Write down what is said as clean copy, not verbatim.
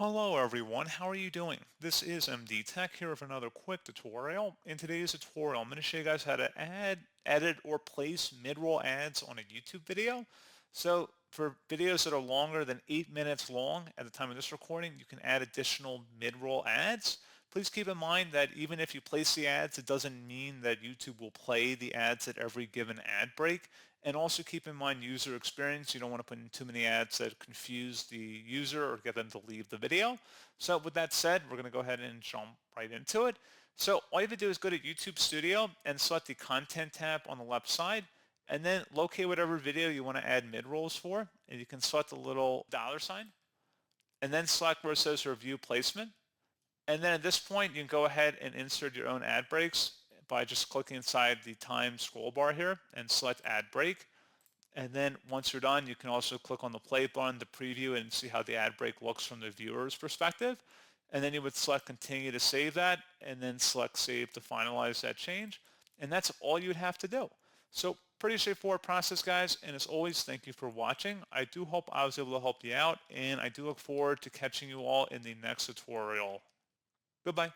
Hello everyone, how are you doing? This is MD Tech here with another quick tutorial. In today's tutorial, I'm going to show you guys how to add, edit, or place mid-roll ads on a YouTube video. So for videos that are longer than 8 minutes long at the time of this recording, you can add additional mid-roll ads. Please keep in mind that even if you place the ads, it doesn't mean that YouTube will play the ads at every given ad break. And also keep in mind user experience. You don't want to put in too many ads that confuse the user or get them to leave the video. So with that said, we're going to go ahead and jump right into it. So all you have to do is go to YouTube Studio and select the Content tab on the left side, and then locate whatever video you want to add mid-rolls for. And you can select the little $sign, and then select where it says Review Placement. And then at this point, you can go ahead and insert your own ad breaks by just clicking inside the time scroll bar here and select Ad Break. And then once you're done, you can also click on the play button to preview and see how the ad break looks from the viewer's perspective. And then you would select Continue to save that, and then select Save to finalize that change. And that's all you would have to do. So pretty straightforward process, guys. And as always, thank you for watching. I do hope I was able to help you out, and I do look forward to catching you all in the next tutorial. Goodbye.